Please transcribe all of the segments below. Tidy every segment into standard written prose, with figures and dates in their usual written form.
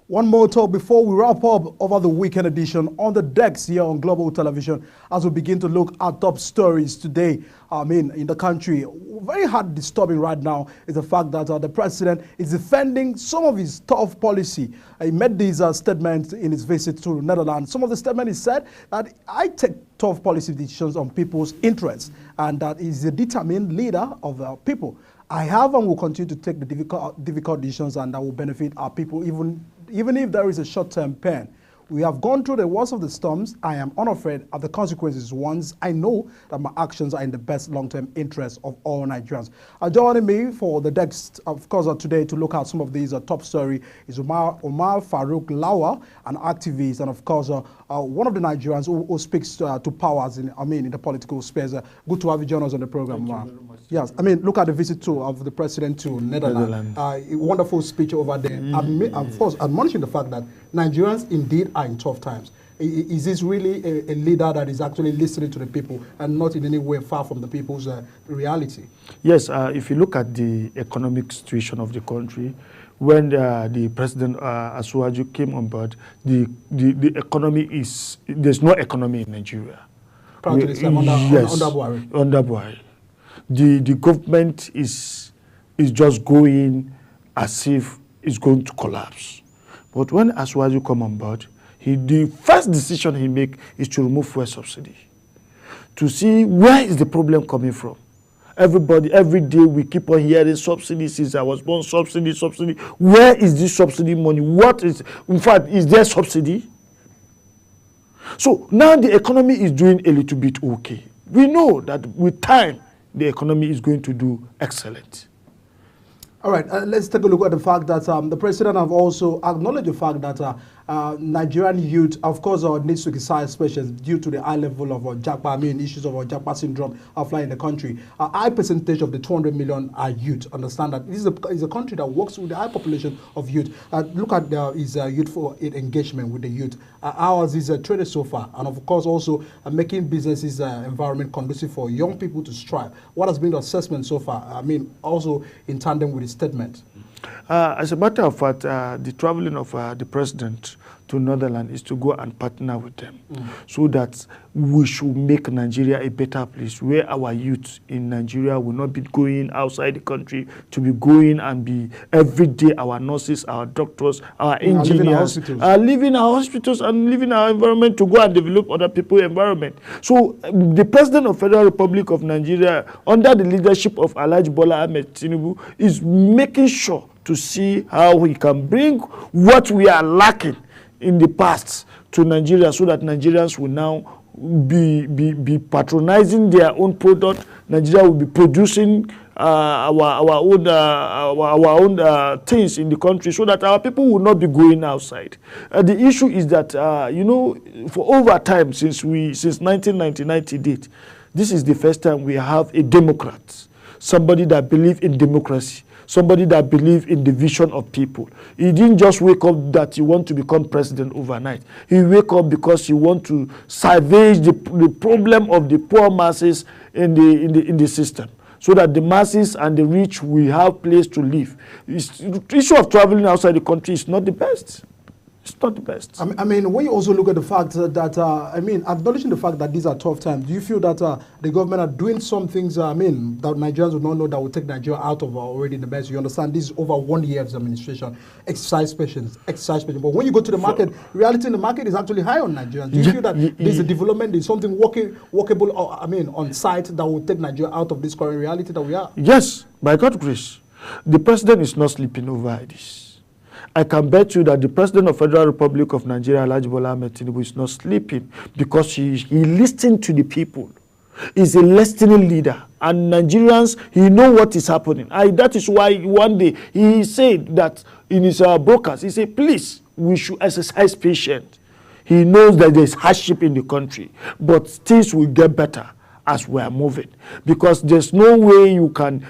One more talk before we wrap up over the weekend edition on the decks here on Global Television as we begin to look at top stories today. In the country, very hard disturbing right now is the fact that the president is defending some of his tough policy. He made these statements in his visit to the Netherlands. Some of the statements he said that I take tough policy decisions on people's interests and that he's a determined leader of the people. I have and will continue to take the difficult decisions and that will benefit our people even if there is a short-term pain. We have gone through the worst of the storms. I am unafraid of the consequences once I know that my actions are in the best long-term interest of all Nigerians. Joining me for the next, of course, today to look at some of these top story is Omar Farouk Lawal, an activist, and of course, one of the Nigerians who speaks to powers in the political space. Good to have you join us on the program, Omar. Yes, look at the visit too of the president to Netherlands. A wonderful speech over there. Of course, admonishing the fact that Nigerians indeed are in tough times. Is this really a leader that is actually listening to the people and not in any way far from the people's reality? Yes, if you look at the economic situation of the country, when the president Asuwaju came on board, the economy is, there's no economy in Nigeria. Under Buhari. Under Buhari. The government is just going as if it's going to collapse. But when Asuwaju come on board, the first decision he make is to remove fuel subsidy. To see where is the problem coming from. Every day we keep on hearing subsidy since I was born, subsidy. Where is this subsidy money? In fact, is there subsidy? So now the economy is doing a little bit okay. We know that with time, the economy is going to do excellent. All right, let's take a look at the fact that the president have also acknowledged the fact that Nigerian youth, of course, needs to exercise special due to the high level of issues of Japa syndrome flying in the country. A high percentage of the 200 million are youth. Understand that this is a country that works with a high population of youth. Look at his youthful engagement with the youth. Ours is traded so far, and of course also making businesses environment conducive for young people to strive. What has been the assessment so far? Also in tandem with his statement. As a matter of fact, the traveling of the president to Netherlands is to go and partner with them so that we should make Nigeria a better place where our youth in Nigeria will not be going outside the country, to be going and be every day our nurses, our doctors, our engineers are leaving our hospitals and leaving our environment to go and develop other people's environment. So the president of Federal Republic of Nigeria, under the leadership of Alhaji Bola Ahmed Tinubu, is making sure to see how we can bring what we are lacking in the past to Nigeria so that Nigerians will now be patronizing their own product. Nigeria will be producing our own things in the country so that our people will not be going outside. The issue is that, for over time, since 1999 to date, this is the first time we have a Democrat, somebody that believes in democracy, somebody that believes in the vision of people. He didn't just wake up that he want to become president overnight. He wake up because he want to salvage the problem of the poor masses in the system, so that the masses and the rich will have place to live. The issue of traveling outside the country is not the best. It's not the best. When you also look at the fact that, acknowledging the fact that these are tough times, do you feel that the government are doing some things, that Nigerians would not know that will take Nigeria out of already the mess? You understand, this is over 1 year of administration, exercise patience. But when you go to the market, reality in the market is actually high on Nigerians. Do you feel that there's a development, there's something workable, on site that will take Nigeria out of this current reality that we are? Yes, by God's grace. The president is not sleeping over this. I can bet you that the president of Federal Republic of Nigeria, Alhaji Bola Ahmed Tinubu, is not sleeping because he listens to the people. He's a listening leader. And Nigerians, he know what is happening. That is why one day he said that in his broadcast, he said, please, we should exercise patience. He knows that there's hardship in the country, but things will get better as we are moving, because there's no way you can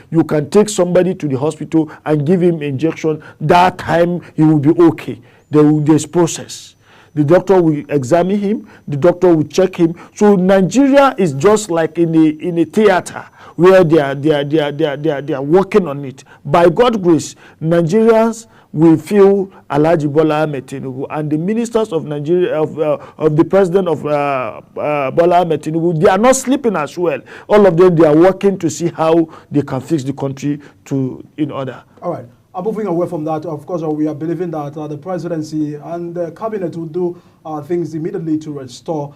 take somebody to the hospital and give him injection. That time he will be okay. There's process. The doctor will examine him. The doctor will check him. So Nigeria is just like in a theater where they are working on it. By God's grace, Nigerians we feel Alhaji Bola Ahmed Tinubu and the ministers of Nigeria, of the president of Bola Ahmed Tinubu, they are not sleeping as well. All of them, they are working to see how they can fix the country in order. All right. Moving away from that, of course, we are believing that the presidency and the cabinet will do things immediately to restore,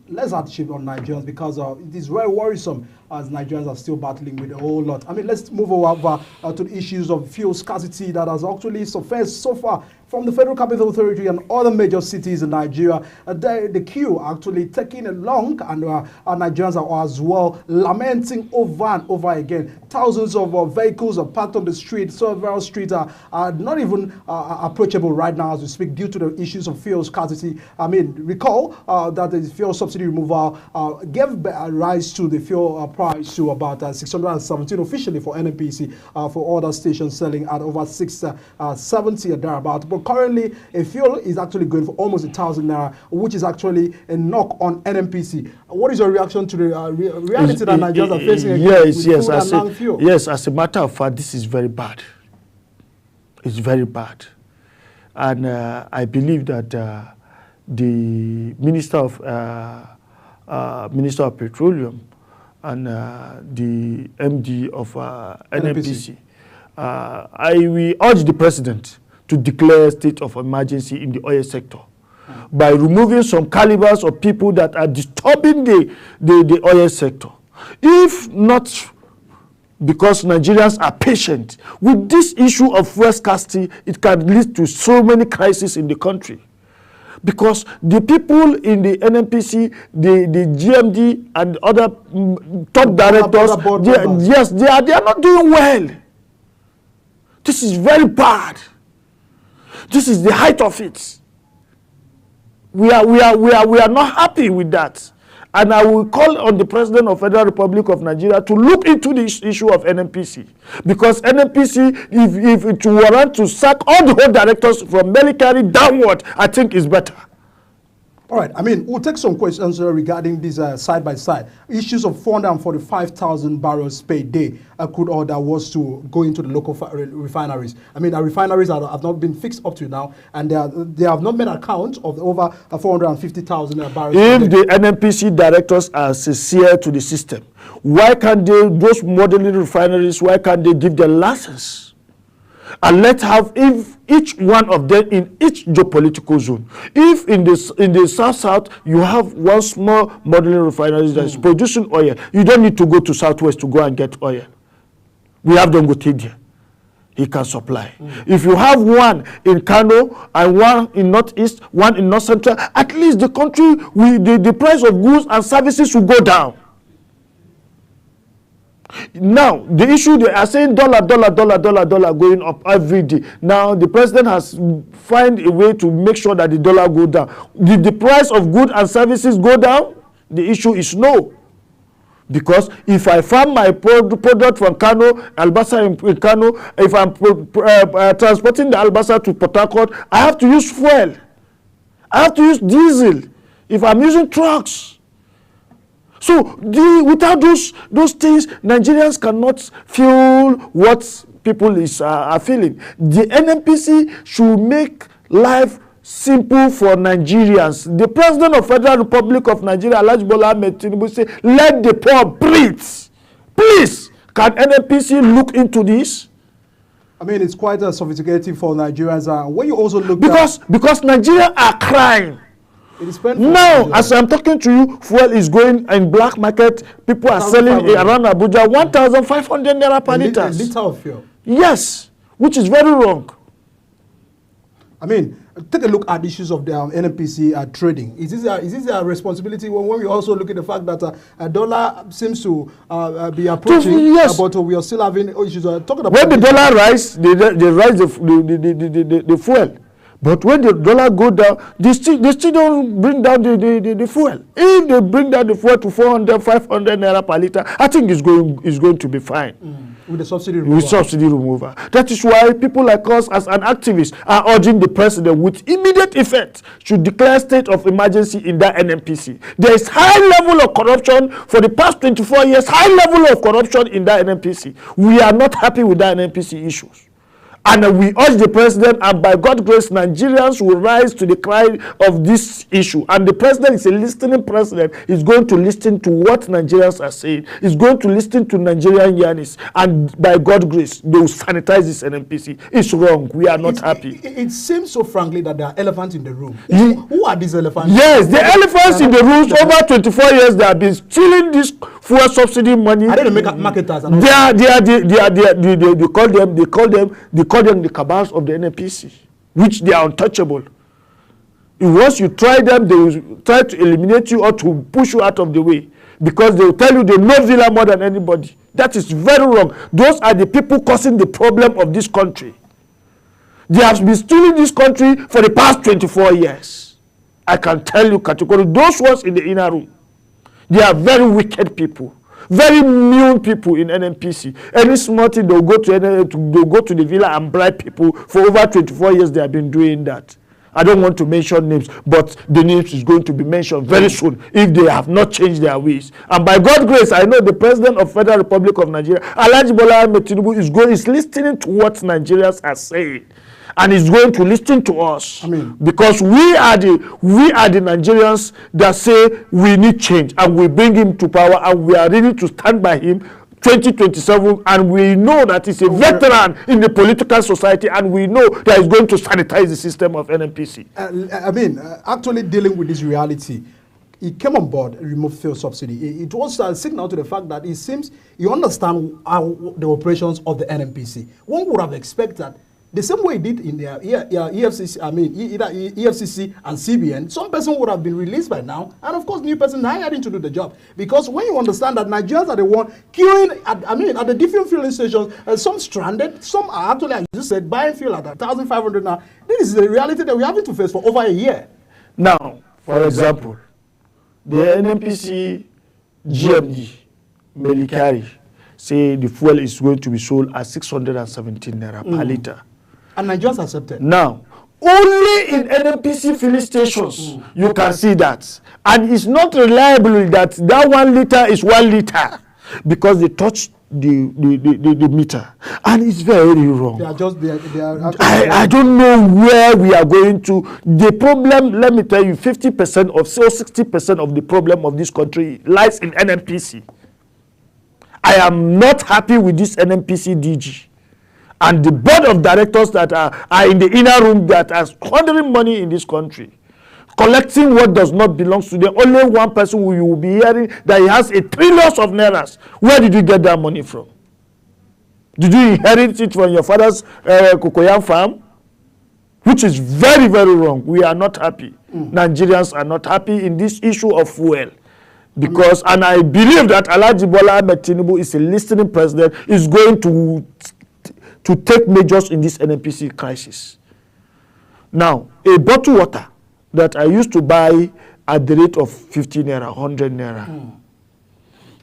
less hardship on Nigerians, because it is very worrisome as Nigerians are still battling with a whole lot. Let's move over to the issues of fuel scarcity that has actually surfaced so far from the Federal Capital Authority and other major cities in Nigeria. The queue actually taking long, and Nigerians are as well lamenting over and over again. Thousands of vehicles are parked on the street. Several streets are not even approachable right now as we speak due to the issues of fuel scarcity. Recall that the fuel subsidy removal gave rise to the fuel price to about 617 officially for NNPC, for other stations selling at over 670 or thereabout. But currently, a fuel is actually going for almost 1,000 naira, which is actually a knock on NNPC. What is your reaction to the reality that Nigerians are facing with food and non-fuel? Yes, as a matter of fact, this is very bad. It's very bad. And I believe that the Minister of Petroleum and the MD of NNPC, I will urge the President to declare a state of emergency in the oil sector by removing some calibers of people that are disturbing the oil sector. If not because Nigerians are patient with this issue of fuel scarcity, it can lead to so many crises in the country. Because the people in the NNPC, the GMD, and other top directors, they are not doing well. This is very bad. This is the height of it. We are not happy with that. And I will call on the President of Federal Republic of Nigeria to look into this issue of NNPC. Because NNPC, if it warrant to sack all the whole directors from military downward, I think is better. All right, we'll take some questions regarding these side-by-side issues of 445,000 barrels per day crude oil that was to go into the local refineries. Our refineries have not been fixed up to now, and they have not made account of over 450,000 barrels. If the NNPC directors are sincere to the system, why can't those modeling refineries, why can't they give them license? And let's have each one of them in each geopolitical zone. If in the south you have one small modeling refinery that is producing oil, you don't need to go to southwest to go and get oil. We have Dangote there. He can supply. If you have one in Kano and one in northeast, one in north central, at least the country, the price of goods and services will go down. Now, the issue, they are saying dollar going up every day. Now, the president has find a way to make sure that the dollar go down. Did the price of goods and services go down? The issue is no. Because if I farm my product from Kano, Albasa in Kano, if I'm transporting the Albasa to Port Harcourt, I have to use fuel. I have to use diesel. If I'm using trucks. So without those things, Nigerians cannot feel what people are feeling. The NNPC should make life simple for Nigerians. The President of Federal Republic of Nigeria, Alhaji Bola Ahmed Tinubu, say, let the poor breathe. Please, can NNPC look into this? It's quite sophisticated for Nigerians. When you also look because Nigerians are crying. Now, as I'm talking to you, fuel is going in black market. People are selling around Abuja 1,500 naira per liter. A liter of fuel. Yes, which is very wrong. Take a look at issues of the NNPC trading. Is this a responsibility when we also look at the fact that a dollar seems to be approaching, yes. But we are still having issues. Talking about when the dollar rise, they rise the fuel. But when the dollar go down, they still don't bring down the fuel. If they bring down the fuel to 400, 500 naira per liter, I think it's going to be fine. With the subsidy removal. With subsidy removal. That is why people like us as an activist are urging the president with immediate effect should declare state of emergency in that NNPC. There is high level of corruption for the past 24 years, high level of corruption in that NNPC. We are not happy with that NNPC issues. And we urge the president, and by God's grace, Nigerians will rise to the cry of this issue. And the president is a listening president. He's going to listen to what Nigerians are saying. He's going to listen to Nigerian yearnings. And by God's grace, they will sanitize this NNPC. It's wrong. We are not happy. It seems so frankly that there are elephants in the room. Who are these elephants? Yes, the elephants in the rooms over 24 years, they have been stealing this fuel subsidy money. Are they the marketers? They call them the cabals of the NNPC, which they are untouchable. Once you try them, they will try to eliminate you or to push you out of the way, because they will tell you they know Villa more than anybody. That is very wrong. Those are the people causing the problem of this country. They have been stealing this country for the past 24 years. I can tell you categorically, those ones in the inner room, they are very wicked people. Very mean people in NNPC. Any small thing, they'll go to the villa and bribe people. For over 24 years, they have been doing that. I don't want to mention names, but the names is going to be mentioned very soon if they have not changed their ways. And by God's grace, I know the President of Federal Republic of Nigeria, Alhaji Bola Ahmed Tinubu, is listening to what Nigerians are saying. And is going to listen to us. Because we are the Nigerians that say we need change, and we bring him to power, and we are ready to stand by him 2027, and we know that he's a veteran in the political society, and we know that he's going to sanitize the system of NNPC. Actually dealing with this reality, he came on board, removed fuel subsidy. It was a signal to the fact that it seems he understands the operations of the NNPC. One would have expected the same way he did in their EFCC, either EFCC and CBN, some person would have been released by now, and of course, new person hired in to do the job. Because when you understand that Nigerians are the one queuing at the different filling stations, some stranded, some are actually, as you said, buying fuel at 1,500 now. This is the reality that we're having to face for over a year. Now, for example, the NNPC GMD, Melikari, say the fuel is going to be sold at 617 naira per litre. And Nigerians accepted. Now, only in NNPC filling stations you can see that. And it's not reliable that 1 litre is 1 litre, because they touch the meter. And it's very wrong. I don't know where we are going to. The problem, let me tell you, 50% or 60% of the problem of this country lies in NNPC. I am not happy with this NNPC DG and the board of directors that are in the inner room that are squandering money in this country, collecting what does not belong to them. Only one person who you will be hearing that he has a trillion of nairas. Where did you get that money from? Did you inherit it from your father's cocoyam farm? Which is very, very wrong. We are not happy. Nigerians are not happy in this issue of fuel. Because, and I believe that Alhaji Bola Ahmed Tinubu is a listening president, is going to take measures in this NNPC crisis. Now, a bottle water that I used to buy at the rate of 50 naira, 100 naira.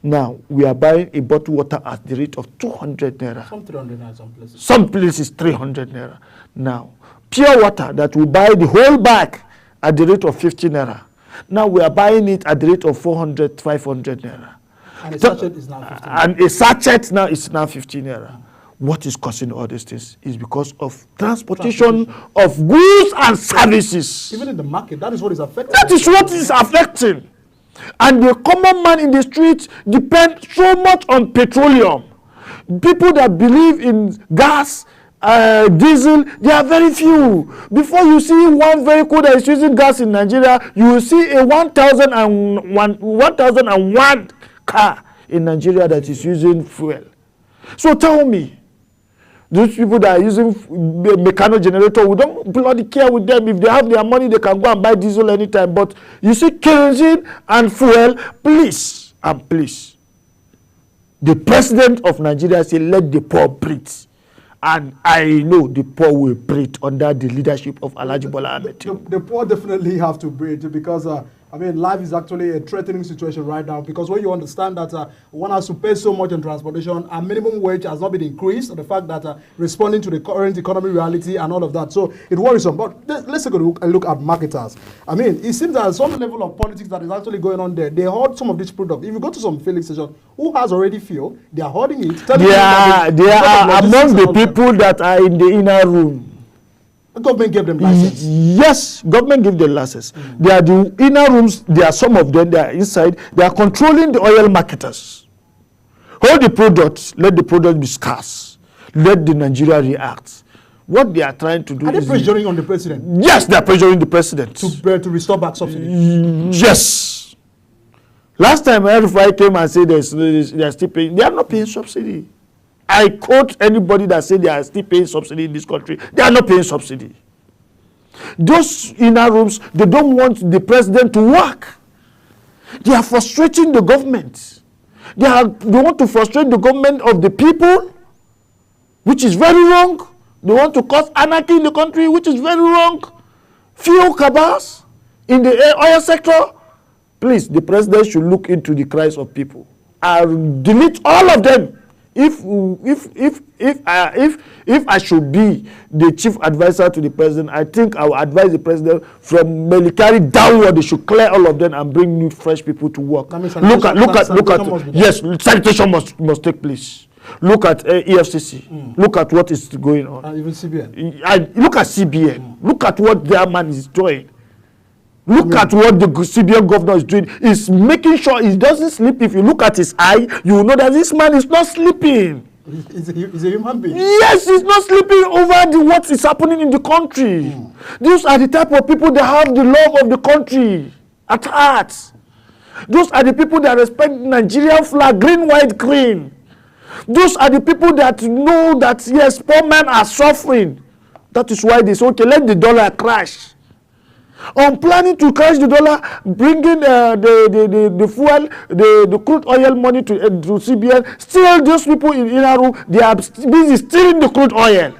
Now, we are buying a bottle water at the rate of 200 naira. Some 300 naira, some places. Some places 300 naira. Now, pure water that we buy the whole bag at the rate of 50 naira. Now we are buying it at the rate of 400, 500 naira. And a sachet is now 15 naira. And a sachet now is now 15 naira. What is causing all these things is because of transportation of goods and services. Even in the market, that is what is affecting. That is what is affecting. And the common man in the streets depends so much on petroleum. People that believe in gas, diesel, they are very few. Before you see one vehicle that is using gas in Nigeria, you will see a 1001 car in Nigeria that is using fuel. So tell me, those people that are using mechanical generator, we don't bloody care with them. If they have their money, they can go and buy diesel anytime. But you see kerosene and fuel, please and please. The president of Nigeria said, let the poor breathe. And I know the poor will breathe under the leadership of Alhaji Bola Ahmed Tinubu. The poor definitely have to breathe because I mean, life is actually a threatening situation right now, because when you understand that one has to pay so much on transportation, and minimum wage has not been increased, and the fact that responding to the current economic reality and all of that, so it worries them. But let's take a look at marketers. I mean, it seems that some level of politics that is actually going on there. They hoard some of this product. If you go to some filling station, who has already fuel, they are hoarding it. They are among the people that are in the inner room. The government gave them license. Yes, government gave them license. They are the inner rooms. There are some of them. They are inside. They are controlling the oil marketers. Hold the products. Let the product be scarce. Let the Nigeria react. What they are trying to do are they pressuring on the president? Yes, they are pressuring the president to restore back subsidy. Yes. Last time RFI came and said they are still paying. They are not paying subsidy. I quote anybody that said they are still paying subsidy in this country. They are not paying subsidy. Those inner rooms, they don't want the president to work. They are frustrating the government. They want to frustrate the government of the people, which is very wrong. They want to cause anarchy in the country, which is very wrong. Fuel cabals in the oil sector. Please, the president should look into the cries of people. I'll delete all of them. If I should be the chief advisor to the president, I think I will advise the president from Melikari downward. They should clear all of them and bring new fresh people to work. Look at. Yes, sanitation must take place. Look at EFCC. Look at what is going on. Even CBN. Look at CBN. Look at what their man is doing. Look at what the CBN governor is doing. He's making sure he doesn't sleep. If you look at his eye, you will know that this man is not sleeping. He's a human being. Yes, he's not sleeping over what is happening in the country. Those are the type of people that have the love of the country at heart. Those are the people that respect the Nigerian flag, green, white, green. Those are the people that know that, yes, poor men are suffering. That is why they say, okay, let the dollar crash. On planning to crash the dollar, bringing the fuel, the crude oil money to CBN, still those people in inner room, they are busy stealing the crude oil.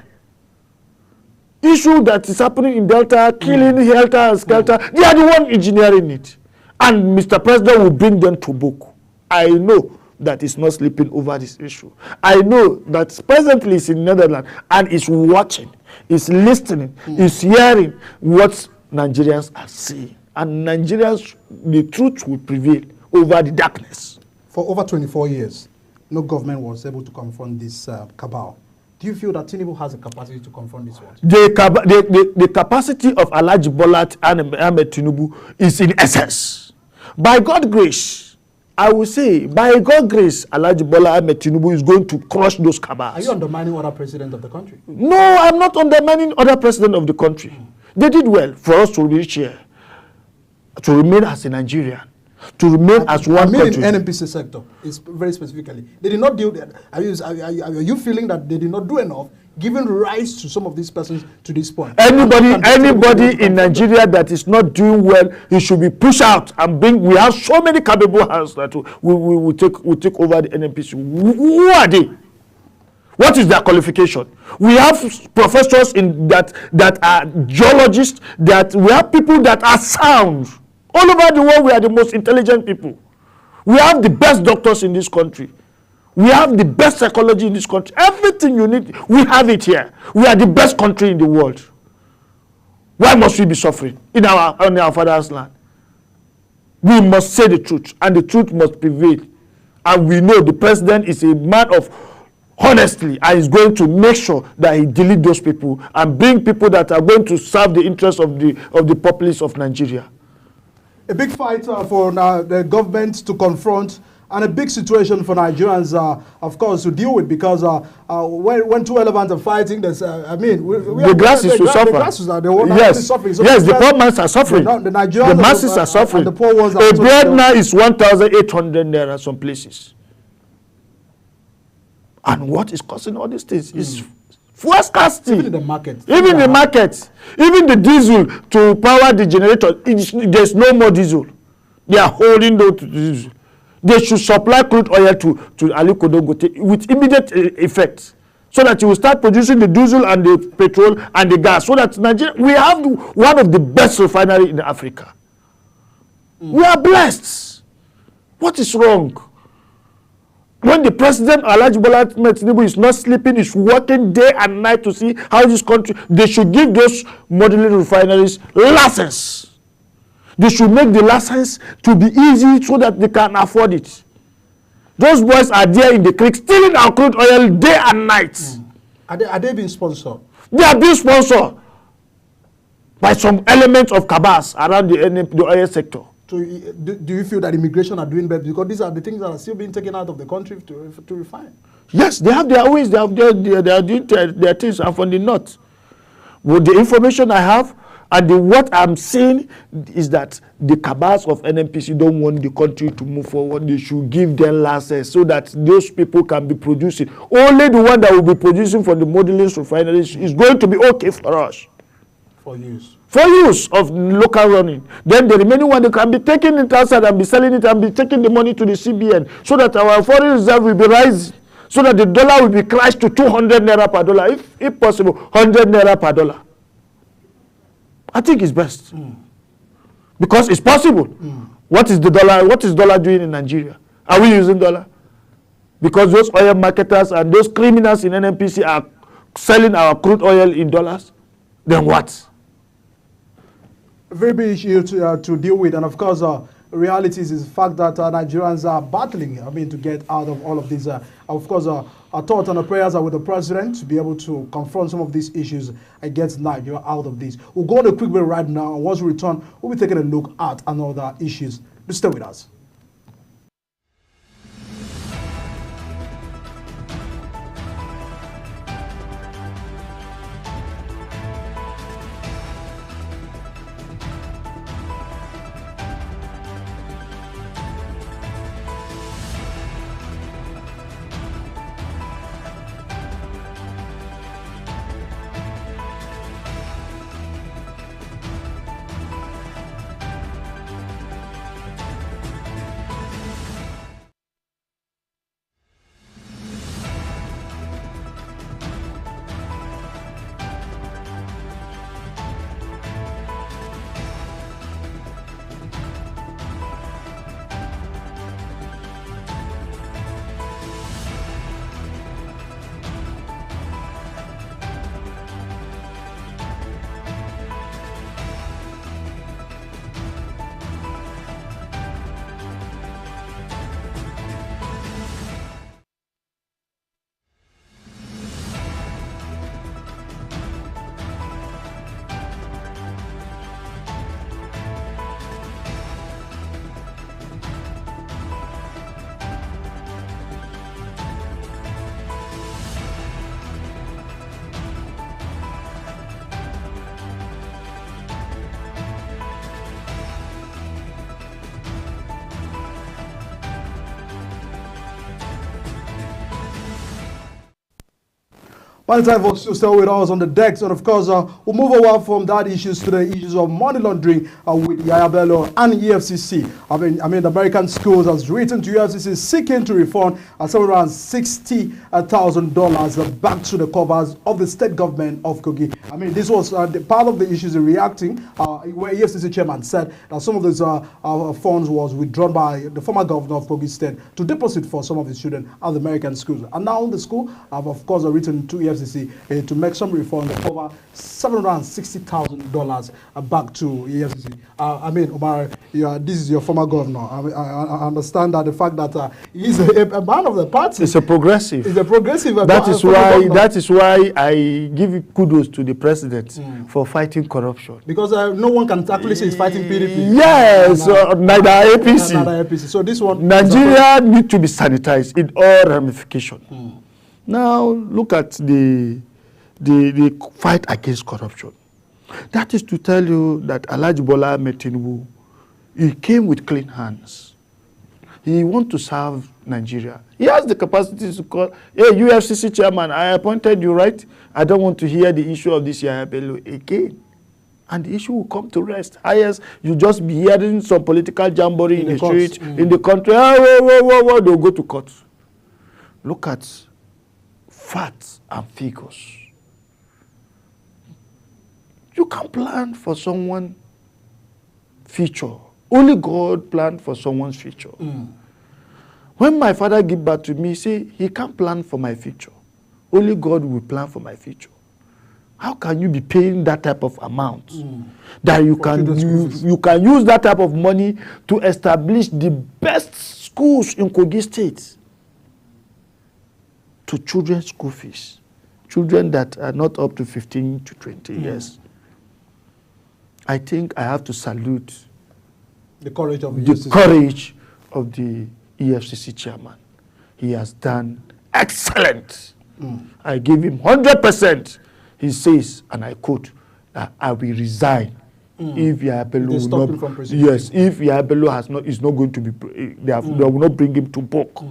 Issue that is happening in Delta, killing Helter and Skelter, they are the one engineering it. And Mr. President will bring them to book. I know that he's not sleeping over this issue. I know that presently he's in Netherlands and is watching, is listening, is hearing what Nigerians are seeing, and Nigerians, the truth will prevail over the darkness. For over 24 years, no government was able to confront this cabal. Do you feel that Tinubu has the capacity to confront this one? The capacity of Alhaji Bola Ahmed Tinubu is in excess. By God's grace, I will say, by God's grace, Alhaji Bola Ahmed Tinubu is going to crush those cabals. Are you undermining other presidents of the country? No, I'm not undermining other presidents of the country. They did well for us to reach here, to remain as a Nigerian, to remain as one country. In NNPC sector, it's very specifically. They did not deal with that. Are you feeling that they did not do enough, giving rise to some of these persons to this point? Anybody in Nigeria that is not doing well, he should be pushed out and bring. We have so many capable hands that we will take over the NNPC. Who are they? What is their qualification? We have professors in that are geologists, that we have people that are sound. All over the world, we are the most intelligent people. We have the best doctors in this country. We have the best psychology in this country. Everything you need, we have it here. We are the best country in the world. Why must we be suffering on our father's land? We must say the truth, and the truth must prevail. And we know the president is a man of honestly, and is going to make sure that he delete those people and bring people that are going to serve the interests of the populace of Nigeria. A big fight for the government to confront, and a big situation for Nigerians, of course, to deal with, because when two elephants are fighting, there's, the grasses will suffer. Suffering. So yes, the poor masses are suffering. The masses are suffering. And the poor ones are a bread now is 1,800 naira some places. And what is causing all these things is fuel scarcity. Even in the market. Even the diesel to power the generator, there's no more diesel. They are holding on to diesel. They should supply crude oil to Aliko Dangote with immediate effect, so that you will start producing the diesel and the petrol and the gas, so that Nigeria, we have one of the best refineries in Africa. We are blessed. What is wrong? When the president, Alhaji Bola Ahmed Tinubu, is not sleeping, is working day and night to see how this country, they should give those modeling refineries license. They should make the license to be easy so that they can afford it. Those boys are there in the creek stealing our crude oil day and night. Are they being sponsored? They are being sponsored by some elements of cabals around the oil sector. So do you feel that immigration are doing better? Because these are the things that are still being taken out of the country to refine. Yes, they have their ways. They are doing their things. I'm from the north. With the information I have, and what I'm saying is that the cabals of NNPC don't want the country to move forward. They should give them license so that those people can be producing. Only the one that will be producing for the modeling refineries is going to be okay for us. For use. For use of local running. Then the remaining one, they can be taking it outside and be selling it and be taking the money to the CBN so that our foreign reserve will be rising, so that the dollar will be crashed to 200 naira per dollar, if possible, 100 naira per dollar. I think it's best. Because it's possible. What is the dollar? What is dollar doing in Nigeria? Are we using dollar? Because those oil marketers and those criminals in NNPC are selling our crude oil in dollars? Then what? A very big issue to deal with, and of course, realities is the fact that Nigerians are battling, to get out of all of these. Of course, our thoughts and our prayers are with the president to be able to confront some of these issues and get Nigeria out of this. We'll go on a quick break right now, and once we return, we'll be taking a look at another issues. Please stay with us. One time folks to stay with us on the decks, and of course we'll move away from that issues to the issues of money laundering with Yahaya Bello and EFCC. The American Schools has written to EFCC seeking to refund somewhere around $60,000 back to the covers of the state government of Kogi. This was part of the issues in reacting, where EFCC chairman said that some of those funds was withdrawn by the former governor of Kogi State to deposit for some of the students at the American schools. And now the school have of course written to EFCC to make some refund of over $760,000 back to EFCC. Omar, this is your former governor. I understand that the fact that he's a man of the party. It's a progressive. He's a progressive. That is why I give kudos to the president for fighting corruption. Because no one can actually say he's fighting PDP. Yes, neither APC. Neither APC. So this one, Nigeria needs to be sanitized in all ramifications. Now look at the fight against corruption. That is to tell you that Alhaji Bola Ahmed Tinubu, he came with clean hands. He wants to serve Nigeria. He has the capacity to call, hey, UFCC chairman, I appointed you, right? I don't want to hear the issue of this Yahaya Bello again. And the issue will come to rest. Yes, you just be hearing some political jamboree in the street, in the country. They'll go to court. Look at facts and figures. You can plan for someone future Only God planned for someone's future. When my father gave birth to me, he can't plan for my future. Only God will plan for my future. How can you be paying that type of amount that you can use that type of money to establish the best schools in Kogi State to children's school fees, children that are not up to 15 to 20 years? I think I have to salute the courage of the EFCC chairman. He has done excellent. I give him 100%. He says, and I quote, that I will resign if Yahya Bello will not. Yes, if Yahya Bello is not going to be, they will not bring him to book,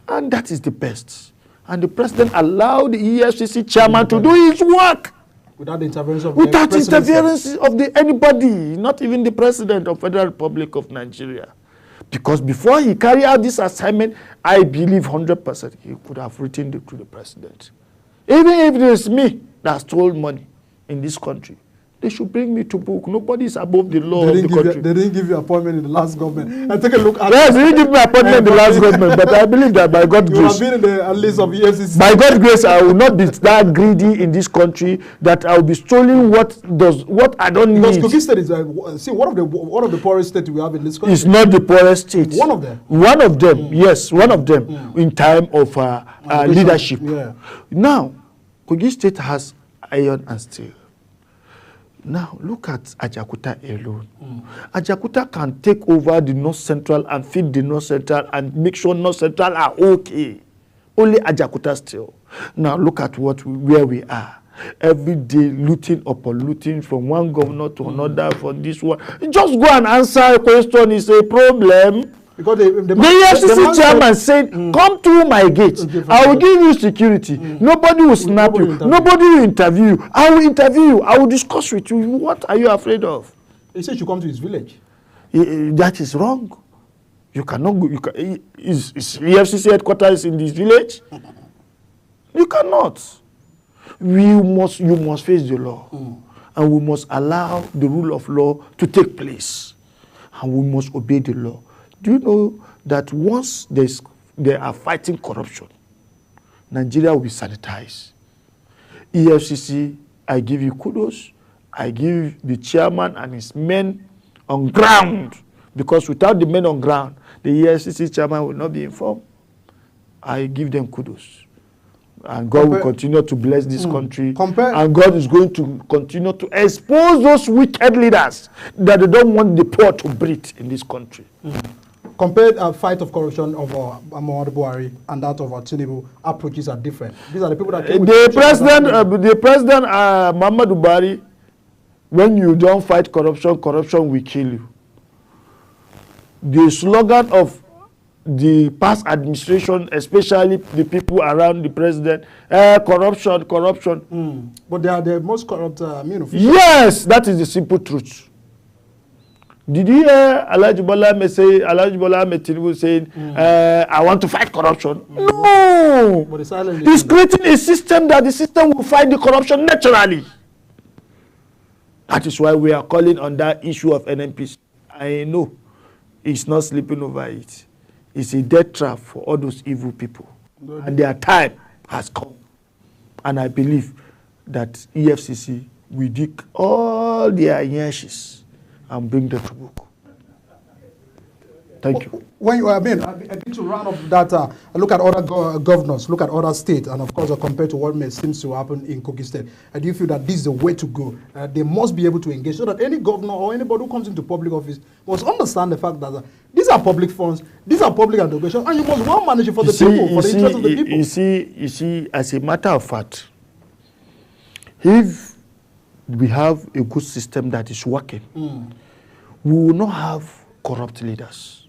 and that is the best. And the president allowed the EFCC chairman to do his work without the interference of anybody, not even the president of Federal Republic of Nigeria. Because before he carried out this assignment, I believe 100% he could have written to the president. Even if it is me that stole money in this country, they should bring me to book. Nobody is above the law of the country. They didn't give you appointment in the last government. And take a look at yes, they didn't give me appointment in the last government, but I believe that by God's grace, you have been in the list of EFCC. By God's grace, I will not be that greedy in this country that I will be stealing what I don't need. Because Kogi State is one of the poorest states we have in this country. It's not the poorest state. One of them. One of them, yes, one of them in time of leadership. Yeah. Now, Kogi State has iron and steel. Now, look at Ajakuta alone. Ajakuta can take over the North Central and feed the North Central and make sure North Central are okay. Only Ajakuta still. Now, look at where we are. Every day, looting upon looting from one governor to another for this one. Just go and answer a question is a problem. Because the EFCC chairman said, come to my gate. I will give you security. Nobody will snap you. Nobody will interview you. I will interview you. I will discuss with you. What are you afraid of? He said you come to his village. That is wrong. You cannot go. Is EFCC headquarters in this village? You cannot. You must face the law. And we must allow the rule of law to take place. And we must obey the law. Do you know that once they are fighting corruption, Nigeria will be sanitized? EFCC, I give you kudos. I give the chairman and his men on ground, because without the men on ground, the EFCC chairman will not be informed. I give them kudos. And God will continue to bless this country. And God is going to continue to expose those wicked leaders that they don't want the poor to breathe in this country. Compared a fight of corruption of Muhammadu Buhari and that of Tinubu, approaches are different. These are the people that came the president Muhammadu Buhari, when you don't fight corruption, corruption will kill you. The slogan of the past administration, especially the people around the president, corruption, corruption. But they are the most corrupt officials. Yes, that is the simple truth. Did you hear Alhaji Bola Ahmed Tinubu saying, I want to fight corruption? No! But he's creating a system that the system will fight the corruption naturally. That is why we are calling on that issue of NNPC. I know he's not sleeping over it. It's a death trap for all those evil people. And their time has come. And I believe that EFCC will dig all their ashes and bring them to book. Thank you. When you, I think to round up that, look at other governors, look at other states, and of course compared to what seems to happen in Kogi State. And do you feel that this is the way to go? They must be able to engage so that any governor or anybody who comes into public office must understand the fact that these are public funds, these are public obligations, and you must well manage it for the people, for the interest of the people. You see, as a matter of fact, if we have a good system that is working, we will not have corrupt leaders.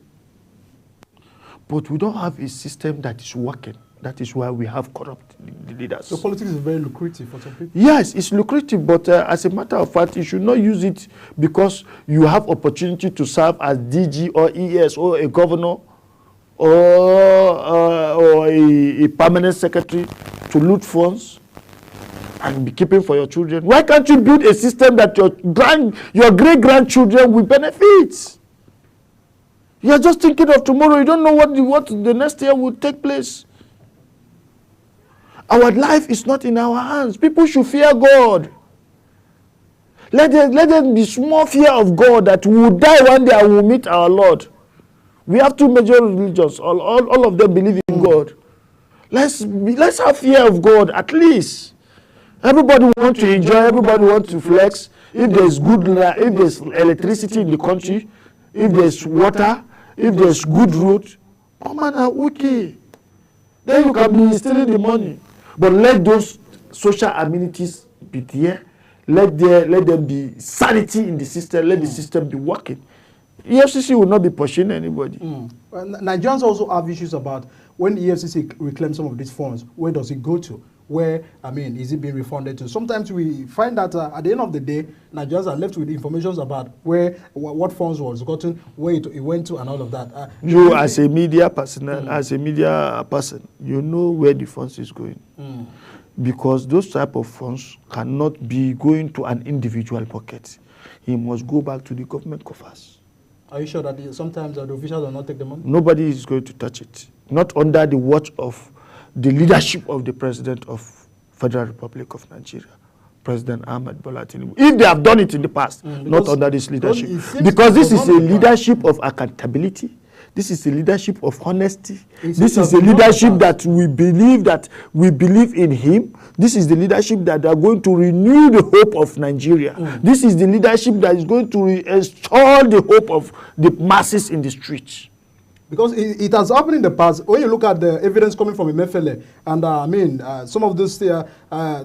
But we don't have a system that is working. That is why we have corrupt leaders. So politics is very lucrative for some people? Yes, it's lucrative, but as a matter of fact, you should not use it because you have opportunity to serve as DG or ES or a governor or a permanent secretary to loot funds and be keeping for your children. Why can't you build a system that your great-grandchildren will benefit? You are just thinking of tomorrow. You don't know what the next year will take place. Our life is not in our hands. People should fear God. Let there be small fear of God that we will die one day and we will meet our Lord. We have two major religions. All of them believe in God. Let's have fear of God at least. Everybody wants to enjoy. Everybody wants to flex. If there's if there's electricity in the country, if there's water, if there's good road, oh man, okay. Then you can be stealing the money. But let those social amenities be there. Let there be sanity in the system. Let the system be working. EFCC will not be pushing anybody. Well, Nigerians also have issues about when the EFCC reclaims some of these funds, where does it go to? Where, I mean, is it being refunded to? Sometimes we find that at the end of the day, Nigerians are left with information about what funds was gotten, where it went to, and all of that. You, as a media person, you know where the funds is going. Because those type of funds cannot be going to an individual pocket. He must go back to the government coffers. Are you sure that sometimes the officials will not take the money? Nobody is going to touch it. Not under the watch of the leadership of the President of Federal Republic of Nigeria, President Ahmed Bola Tinubu. If they have done it in the past, not under this leadership. Because this is a leadership of accountability. This is a leadership of honesty. This is a leadership that we believe in him. This is the leadership that are going to renew the hope of Nigeria. This is the leadership that is going to restore the hope of the masses in the streets. Because it has happened in the past. When you look at the evidence coming from Emefiele, and some of this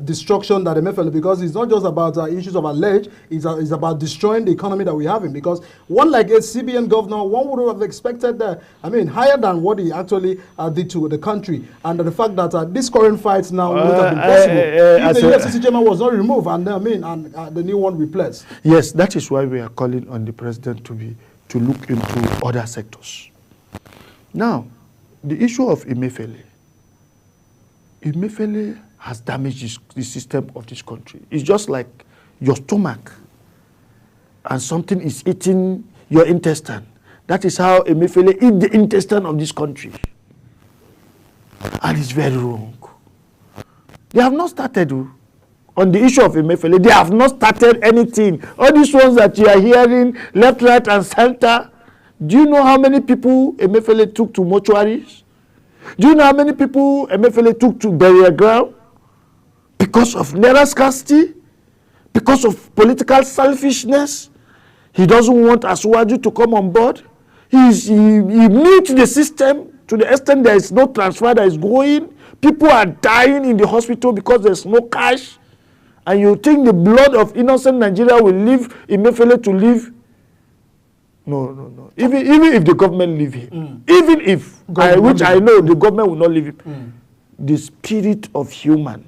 destruction that Emefiele, because it's not just about issues of alleged, it's about destroying the economy that we have in. Because one like a CBN governor, one would have expected higher than what he actually did to the country. And the fact that this current fight now would have been possible if the EFCC chairman was not removed and the new one replaced. Yes, that is why we are calling on the president to look into other sectors. Now, the issue of Emefiele has damaged the system of this country. It's just like your stomach and something is eating your intestine. That is how Emefiele eat the intestine of this country. And it's very wrong. They have not started on the issue of Emefiele. They have not started anything. All these ones that you are hearing, left, right, and center. Do you know how many people Emefiele took to mortuaries? Do you know how many people Emefiele took to burial ground? Because of naira scarcity? Because of political selfishness? He doesn't want Asiwaju to come on board? He mutes the system to the extent there is no transfer that is going. People are dying in the hospital because there's no cash. And you think the blood of innocent Nigeria will leave Emefiele to live? No. Even if the government leave him, even if, which I know the government will not leave him, the spirit of human,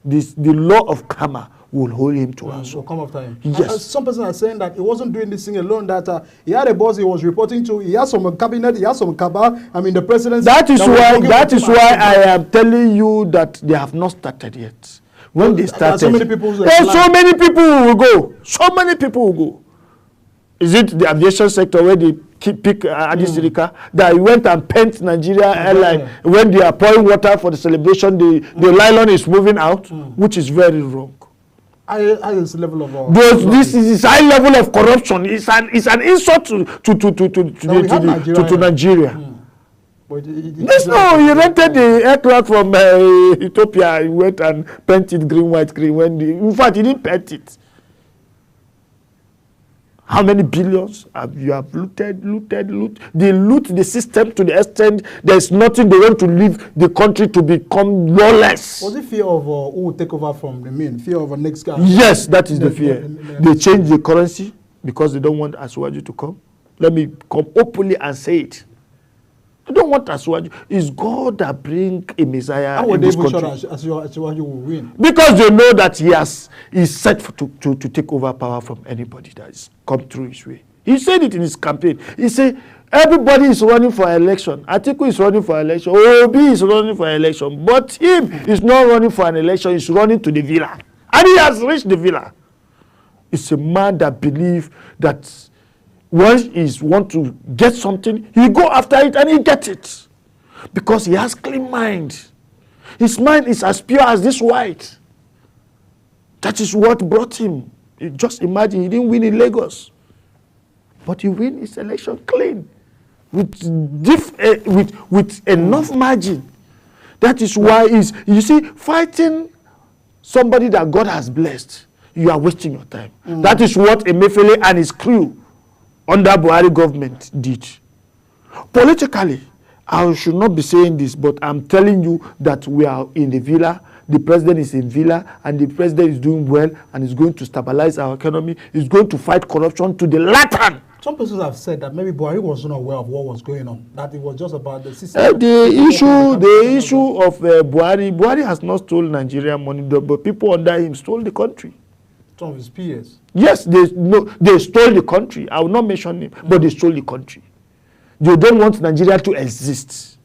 the law of karma will hold him to us. Will come after him. Yes. Some person are saying that he wasn't doing this thing alone, that he had a boss he was reporting to, he has some cabinet, he has some cabal, the presidency. That is why I am telling you that they have not started yet. When they started, so many people will go. So many people will go. Is it the aviation sector where they pick Addis Sirika that he went and paint Nigeria airline when they are pouring water for the celebration, the nylon is moving out, which is very wrong. Highest level of this is high level of corruption. It's an insult to Nigeria. He rented the aircraft from Ethiopia. He went and painted green, white, green. In fact, he didn't paint it. How many billions you have looted? They loot the system to the extent there is nothing. They want to leave the country to become lawless. Was it fear of who will take over from the main? Fear of a next guy? Yes, that is the fear. They change the currency because they don't want Asiwaju to come. Let me come openly and say it. They don't want Asiwaju. It's God that bring a Messiah. How would they be sure Asiwaju will win? Because they know that he's set to take over power from anybody that is come through his way. He said it in his campaign. He said, everybody is running for election. Atiku is running for election. Obi is running for election. But him is not running for an election. He's running to the villa. And he has reached the villa. It's a man that believes that Once he want to get something, he go after it and he get it. Because he has clean mind. His mind is as pure as this white. That is what brought him. Just imagine, he didn't win in Lagos. But he win his election clean. With enough margin. That is why you see, fighting somebody that God has blessed, you are wasting your time. That is what Emefiele and his crew under Buhari government did. Politically, I should not be saying this, but I'm telling you that we are in the villa. The president is in villa, and the president is doing well, and is going to stabilize our economy. He's going to fight corruption to the latter. Some persons have said that maybe Buhari was not aware of what was going on, that it was just about the system. The issue of Buhari has not stolen Nigerian money, but people under him stole the country. Some of his peers. Yes, they stole the country. I will not mention him, but they stole the country. They don't want Nigeria to exist.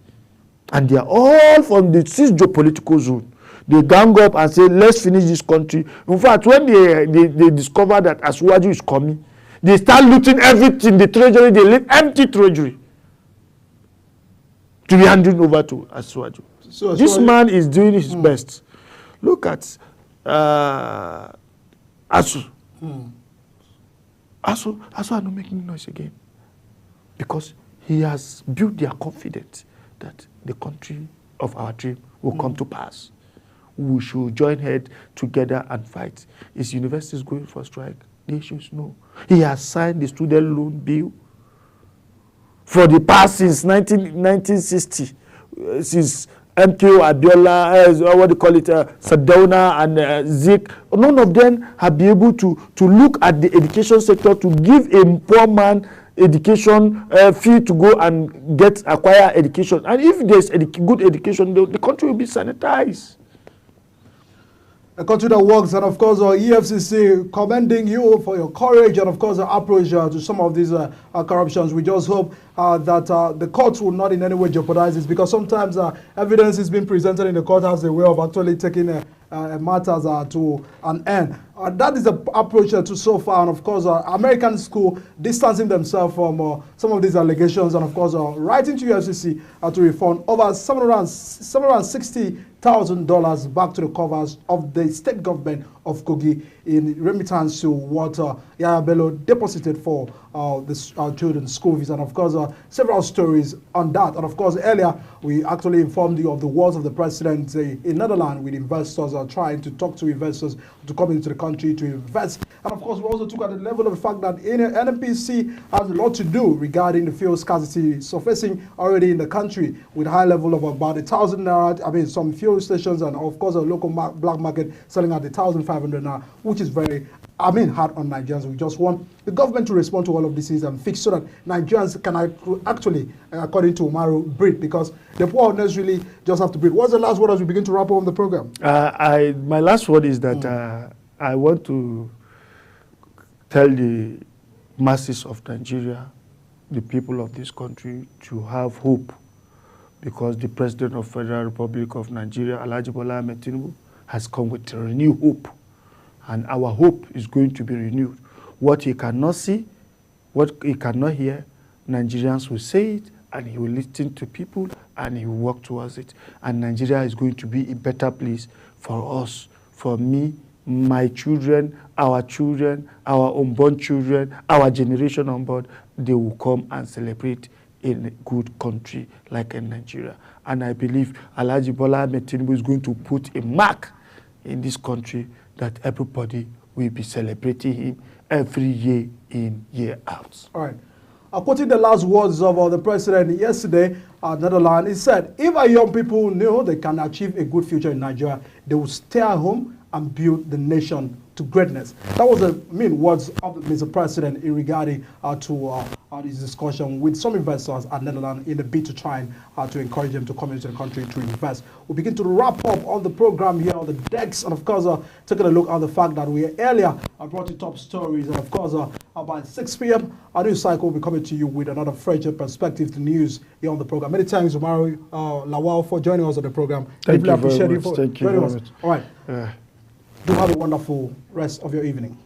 And they are all from the geopolitical zone. They gang up and say, let's finish this country. In fact, when they discover that Asuwaju is coming, they start looting everything, the treasury, they leave empty treasury to be handed over to Asuwaju. So this man is doing his best. Look at Asu. Asu are not making noise again. Because he has built their confidence that the country of our dream will come to pass. We should join head together and fight. Is universities going for strike? The issue is no. He has signed the student loan bill for the past since 1960. Since MKO, Abiola, what do you call it, Sardauna and Zik, none of them have been able to look at the education sector to give a poor man education fee to go and acquire education. And if there's good education, the country will be sanitized. A country that works, and of course, EFCC commending you for your courage and of course, approach to some of these corruptions. We just hope that the courts will not in any way jeopardize this, because sometimes evidence is being presented in the court as a way of actually taking matters to an end. That is the approach to so far, and of course, American school distancing themselves from some of these allegations, and of course, writing to EFCC to refund over $760,000 back to the covers of the state government of Kogi in remittance to what Yaya Bello deposited for the children's school fees, and of course several stories on that. And of course earlier we actually informed you of the words of the president in Netherlands with investors trying to talk to investors to come into the country to invest. And of course we also took at the level of the fact that NNPC has a lot to do regarding the fuel scarcity surfacing already in the country, with high level of about 1,000 naira. I mean, some fuel stations and of course a local black market selling at 1,500 naira, which is very hard on Nigerians. We just want the government to respond to all of these things and fix so that Nigerians can actually, according to Umaru, breathe, because the poor necessarily just have to breathe. What's the last word as we begin to wrap up on the program? My last word is that I want to tell the masses of Nigeria, the people of this country, to have hope, because the President of Federal Republic of Nigeria, Alhaji Bola Ahmed Tinubu, has come with a renewed hope. And our hope is going to be renewed. What he cannot see, what he cannot hear, Nigerians will say it, and he will listen to people, and he will work towards it. And Nigeria is going to be a better place for us, for me, my children, our unborn children, our generation unborn. They will come and celebrate in a good country like in Nigeria. And I believe Alhaji Bola Ahmed Tinubu is going to put a mark in this country that everybody will be celebrating him every year in, year out. All right. Quoting the last words of the president yesterday at Netherlands, he said, if our young people knew they can achieve a good future in Nigeria, they will stay at home and build the nation to greatness. That was the words of Mr. President in regarding to this discussion with some investors at Netherlands in the bid to try and to encourage them to come into the country to invest. We'll begin to wrap up on the program here on the decks, and of course taking a look at the fact that we earlier brought you top stories, and of course about 6 p.m. our news cycle will be coming to you with another fresh perspective to news here on the program. Many thanks, Umaru Lawal, for joining us on the program. Thank you very much. Thank you very much. All right. Do have a wonderful rest of your evening.